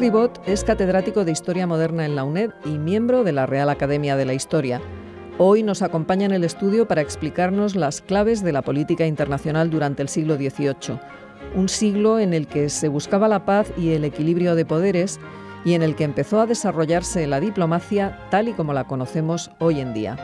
Ribot es catedrático de Historia Moderna en la UNED y miembro de la Real Academia de la Historia. Hoy nos acompaña en el estudio para explicarnos las claves de la política internacional durante el siglo XVIII, un siglo en el que se buscaba la paz y el equilibrio de poderes y en el que empezó a desarrollarse la diplomacia tal y como la conocemos hoy en día.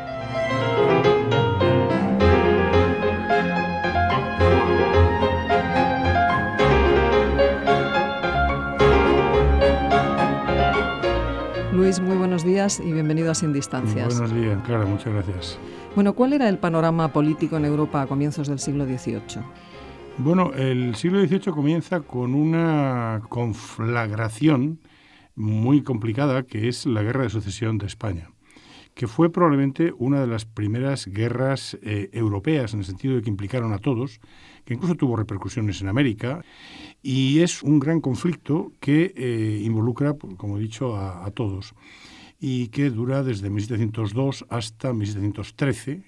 Luis, muy buenos días y bienvenido a Sin Distancias. Buenos días, Clara, muchas gracias. Bueno, ¿cuál era el panorama político en Europa a comienzos del siglo XVIII? Bueno, el siglo XVIII comienza con una conflagración muy complicada que es la Guerra de Sucesión de España, que fue probablemente una de las primeras guerras europeas, en el sentido de que implicaron a todos, que incluso tuvo repercusiones en América, y es un gran conflicto que involucra, como he dicho, a todos, y que dura desde 1702 hasta 1713.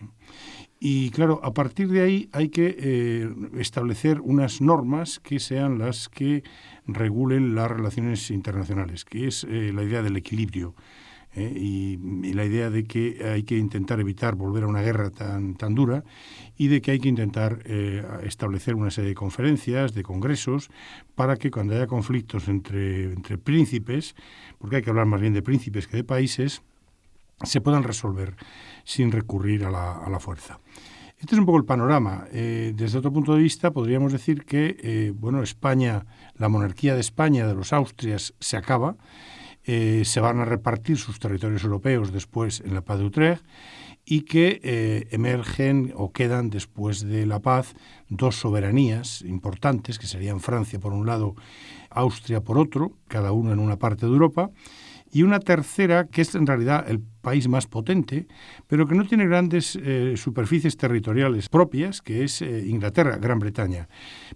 Y claro, a partir de ahí hay que establecer unas normas que sean las que regulen las relaciones internacionales, que es la idea del equilibrio. Y la idea de que hay que intentar evitar volver a una guerra tan dura y de que hay que intentar establecer una serie de conferencias, de congresos, para que cuando haya conflictos entre príncipes, porque hay que hablar más bien de príncipes que de países, se puedan resolver sin recurrir a la fuerza. Este es un poco el panorama. Desde otro punto de vista, podríamos decir que España, la monarquía de España, de los Austrias, se acaba. Se van a repartir sus territorios europeos después en la paz de Utrecht y que emergen o quedan después de la paz dos soberanías importantes, que serían Francia por un lado, Austria por otro, cada uno en una parte de Europa, y una tercera que es en realidad el país más potente, pero que no tiene grandes superficies territoriales propias, que es Inglaterra, Gran Bretaña.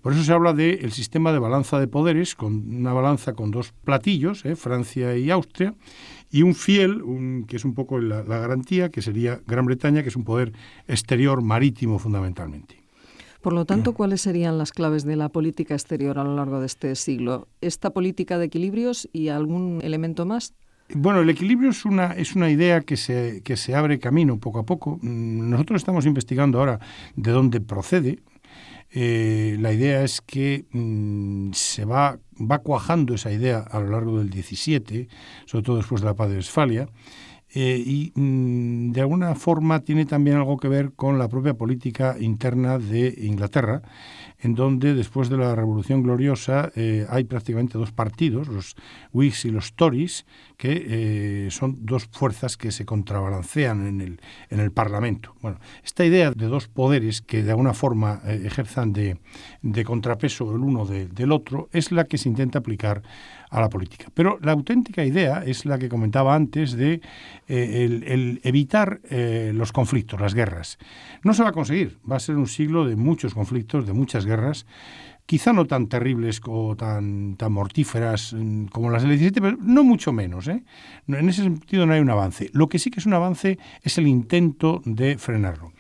Por eso se habla del sistema de balanza de poderes, con una balanza con dos platillos, Francia y Austria, y un fiel, que es un poco la garantía, que sería Gran Bretaña, que es un poder exterior marítimo fundamentalmente. Por lo tanto, ¿cuáles serían las claves de la política exterior a lo largo de este siglo? ¿Esta política de equilibrios y algún elemento más? Bueno, el equilibrio es una idea que se abre camino poco a poco. Nosotros estamos investigando ahora de dónde procede. La idea es que se va cuajando esa idea a lo largo del XVII, sobre todo después de la paz de Westfalia, y de alguna forma tiene también algo que ver con la propia política interna de Inglaterra, en donde después de la Revolución Gloriosa hay prácticamente dos partidos, los Whigs y los Tories, que son dos fuerzas que se contrabalancean en el Parlamento. Bueno, esta idea de dos poderes que de alguna forma ejerzan de contrapeso el uno del otro es la que se intenta aplicar a la política. Pero la auténtica idea es la que comentaba antes de el evitar los conflictos, las guerras. No se va a conseguir, va a ser un siglo de muchos conflictos, de muchas guerras, quizá no tan terribles o tan mortíferas como las del 17, pero no mucho menos. En ese sentido no hay un avance. Lo que sí que es un avance es el intento de frenarlo.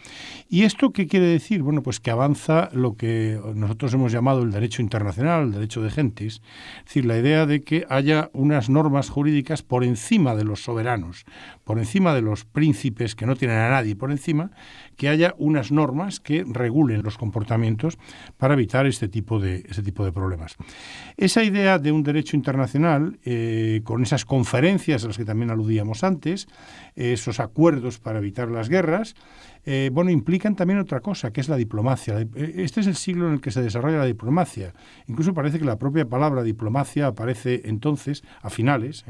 ¿Y esto qué quiere decir? Bueno, pues que avanza lo que nosotros hemos llamado el derecho internacional, el derecho de gentes, es decir, la idea de que haya unas normas jurídicas por encima de los soberanos, por encima de los príncipes que no tienen a nadie por encima, que haya unas normas que regulen los comportamientos para evitar este tipo de problemas. Esa idea de un derecho internacional, con esas conferencias a las que también aludíamos antes, esos acuerdos para evitar las guerras, implican también otra cosa, que es la diplomacia. Este es el siglo en el que se desarrolla la diplomacia. Incluso parece que la propia palabra diplomacia aparece entonces, a finales,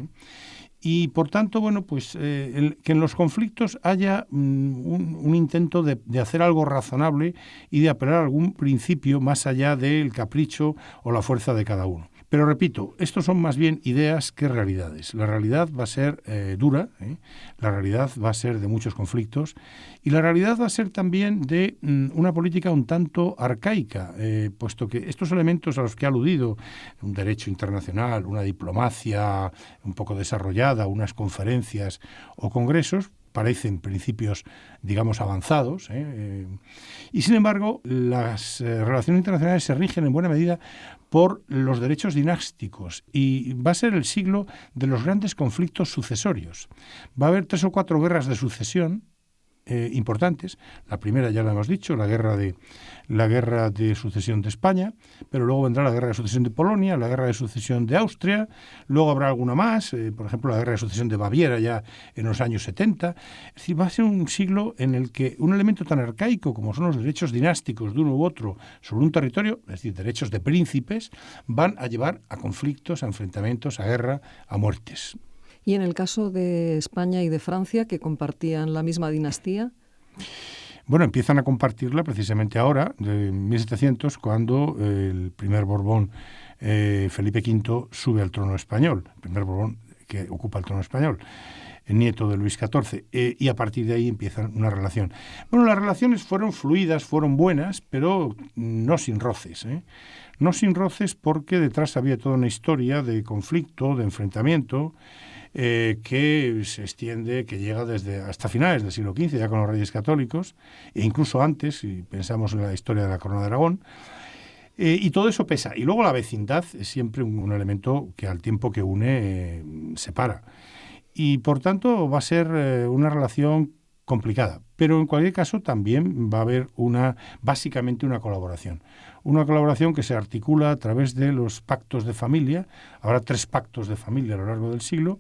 Y, por tanto, que en los conflictos haya un intento de hacer algo razonable y de apelar a algún principio más allá del capricho o la fuerza de cada uno. Pero repito, estos son más bien ideas que realidades. La realidad va a ser dura, la realidad va a ser de muchos conflictos y la realidad va a ser también de una política un tanto arcaica, puesto que estos elementos a los que he aludido, un derecho internacional, una diplomacia un poco desarrollada, unas conferencias o congresos, parecen principios, digamos, avanzados, y sin embargo las relaciones internacionales se rigen en buena medida por los derechos dinásticos y va a ser el siglo de los grandes conflictos sucesorios. Va a haber 3 o 4 guerras de sucesión importantes. La primera ya la hemos dicho, la guerra de sucesión de España, pero luego vendrá la guerra de sucesión de Polonia, la guerra de sucesión de Austria, luego habrá alguna más, por ejemplo la guerra de sucesión de Baviera ya en los años 70. Es decir, va a ser un siglo en el que un elemento tan arcaico como son los derechos dinásticos de uno u otro sobre un territorio, es decir, derechos de príncipes, van a llevar a conflictos, a enfrentamientos, a guerra, a muertes. ¿Y en el caso de España y de Francia, que compartían la misma dinastía? Bueno, empiezan a compartirla precisamente ahora, de 1700, cuando el primer Borbón, Felipe V, sube al trono español, el primer Borbón que ocupa el trono español, el nieto de Luis XIV, y a partir de ahí empiezan una relación. Bueno, las relaciones fueron fluidas, fueron buenas, pero no sin roces, No sin roces porque detrás había toda una historia de conflicto, de enfrentamiento, que se extiende, que llega desde hasta finales del siglo XV, ya con los Reyes Católicos, e incluso antes, si pensamos en la historia de la Corona de Aragón, y todo eso pesa. Y luego la vecindad es siempre un elemento que al tiempo que une separa. Y por tanto va a ser una relación complicada, pero en cualquier caso también va a haber básicamente una colaboración. Una colaboración que se articula a través de los pactos de familia. Habrá 3 pactos de familia a lo largo del siglo,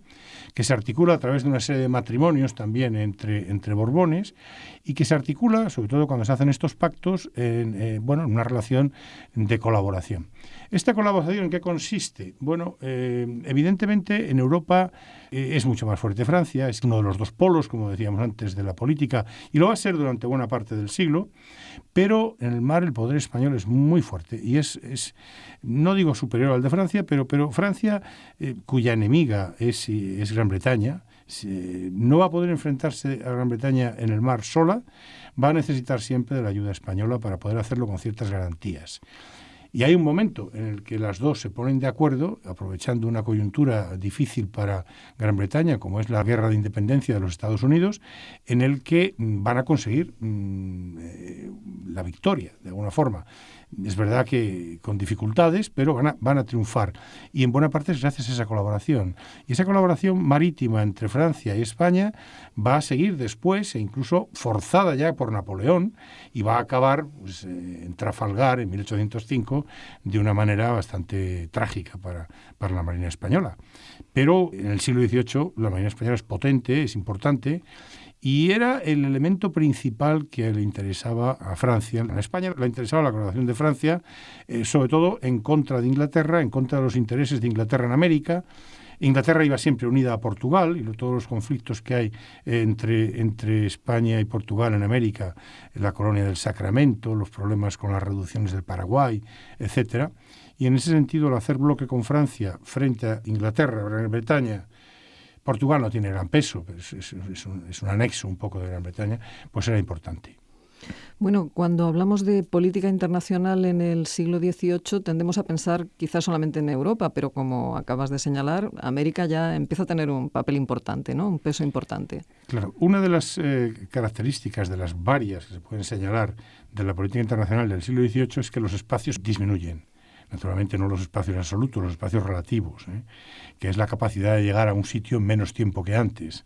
que se articula a través de una serie de matrimonios también entre Borbones, y que se articula, sobre todo cuando se hacen estos pactos, en una relación de colaboración. ¿Esta colaboración en qué consiste? Bueno, evidentemente en Europa es mucho más fuerte Francia, es uno de los 2 polos, como decíamos antes, de la política, y lo va a ser durante buena parte del siglo, pero en el mar el poder español es muy fuerte y es no digo superior al de Francia, pero Francia, cuya enemiga es Gran Bretaña, no va a poder enfrentarse a Gran Bretaña en el mar sola, va a necesitar siempre de la ayuda española para poder hacerlo con ciertas garantías. Y hay un momento en el que las dos se ponen de acuerdo, aprovechando una coyuntura difícil para Gran Bretaña, como es la guerra de independencia de los Estados Unidos, en el que van a conseguir la victoria, de alguna forma. Es verdad que con dificultades, pero van a triunfar. Y en buena parte es gracias a esa colaboración. Y esa colaboración marítima entre Francia y España va a seguir después, e incluso forzada ya por Napoleón, y va a acabar en Trafalgar, en 1805, de una manera bastante trágica para la Marina española. Pero en el siglo XVIII la Marina española es potente, es importante, y era el elemento principal que le interesaba a Francia. A España le interesaba la colaboración de Francia, sobre todo en contra de Inglaterra, en contra de los intereses de Inglaterra en América. Inglaterra iba siempre unida a Portugal, y todos los conflictos que hay entre España y Portugal en América, la colonia del Sacramento, los problemas con las reducciones del Paraguay, etcétera. Y en ese sentido, el hacer bloque con Francia frente a Inglaterra, Gran Bretaña, Portugal no tiene gran peso, pero es un anexo un poco de Gran Bretaña, pues era importante. Bueno, cuando hablamos de política internacional en el siglo XVIII tendemos a pensar quizás solamente en Europa, pero como acabas de señalar, América ya empieza a tener un papel importante, ¿no? Un peso importante. Claro, una de las características de las varias que se pueden señalar de la política internacional del siglo XVIII es que los espacios disminuyen. Naturalmente no los espacios absolutos, los espacios relativos, que es la capacidad de llegar a un sitio en menos tiempo que antes.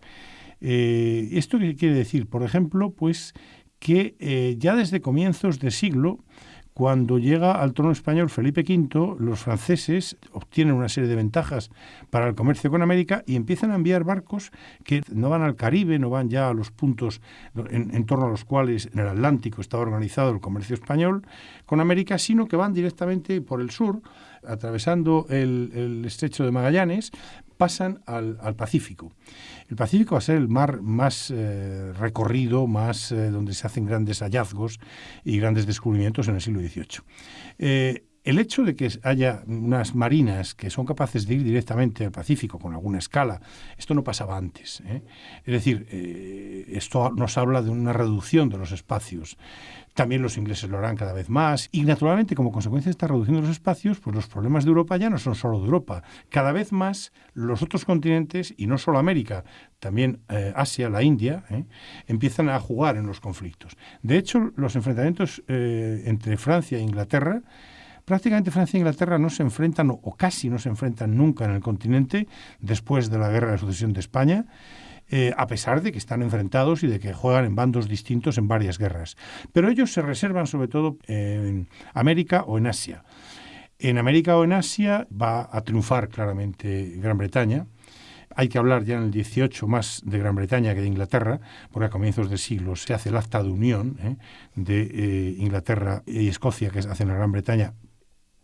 ¿Esto qué quiere decir? Por ejemplo, pues que ya desde comienzos de siglo, cuando llega al trono español Felipe V, los franceses obtienen una serie de ventajas para el comercio con América y empiezan a enviar barcos que no van al Caribe, no van ya a los puntos en torno a los cuales en el Atlántico estaba organizado el comercio español con América, sino que van directamente por el sur, atravesando el estrecho de Magallanes, pasan al Pacífico. El Pacífico va a ser el mar más recorrido, más donde se hacen grandes hallazgos y grandes descubrimientos en el siglo XVIII. El hecho de que haya unas marinas que son capaces de ir directamente al Pacífico con alguna escala, esto no pasaba antes, ¿eh? Es decir, esto nos habla de una reducción de los espacios. También los ingleses lo harán cada vez más. Y naturalmente, como consecuencia de esta reducción de los espacios, pues los problemas de Europa ya no son solo de Europa. Cada vez más los otros continentes, y no solo América, también Asia, la India, empiezan a jugar en los conflictos. De hecho, los enfrentamientos entre Francia e Inglaterra, prácticamente Francia e Inglaterra no se enfrentan, o casi no se enfrentan nunca en el continente después de la Guerra de Sucesión de España, a pesar de que están enfrentados y de que juegan en bandos distintos en varias guerras. Pero ellos se reservan sobre todo en América o en Asia. En América o en Asia va a triunfar claramente Gran Bretaña. Hay que hablar ya en el 18 más de Gran Bretaña que de Inglaterra, porque a comienzos del siglo se hace el acta de unión de Inglaterra y Escocia, que hacen la Gran Bretaña.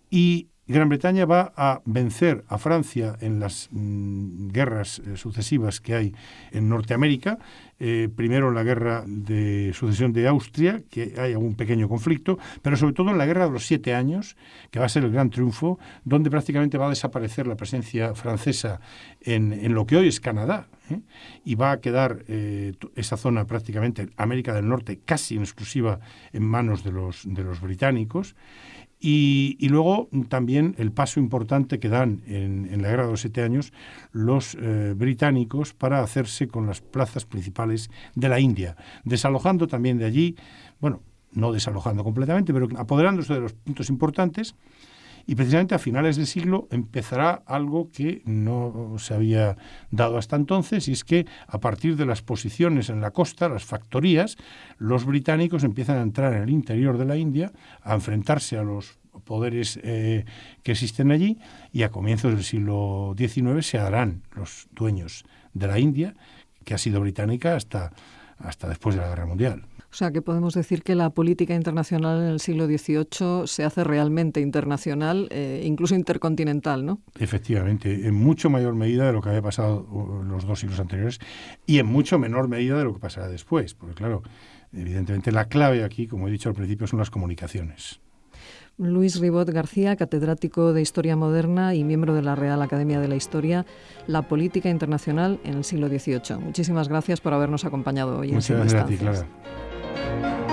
Y Gran Bretaña va a vencer a Francia en las guerras sucesivas que hay en Norteamérica. Primero en la guerra de sucesión de Austria, que hay algún pequeño conflicto, pero sobre todo en la guerra de los 7 años, que va a ser el gran triunfo, donde prácticamente va a desaparecer la presencia francesa en lo que hoy es Canadá, y va a quedar esa zona prácticamente, América del Norte, casi en exclusiva en manos de los británicos. Y luego también el paso importante que dan en la guerra de los 7 años los británicos para hacerse con las plazas principales de la India, desalojando también de allí, bueno, no desalojando completamente, pero apoderándose de los puntos importantes. Y precisamente a finales del siglo empezará algo que no se había dado hasta entonces, y es que a partir de las posiciones en la costa, las factorías, los británicos empiezan a entrar en el interior de la India, a enfrentarse a los poderes que existen allí, y a comienzos del siglo XIX se harán los dueños de la India, que ha sido británica hasta después de la Guerra Mundial. O sea, que podemos decir que la política internacional en el siglo XVIII se hace realmente internacional, incluso intercontinental, ¿no? Efectivamente, en mucho mayor medida de lo que había pasado en los 2 siglos anteriores y en mucho menor medida de lo que pasará después. Porque claro, evidentemente la clave aquí, como he dicho al principio, son las comunicaciones. Luis Ribot García, catedrático de Historia Moderna y miembro de la Real Academia de la Historia, la política internacional en el siglo XVIII. Muchísimas gracias por habernos acompañado hoy en Sin Distancias. Muchas gracias a ti, Clara.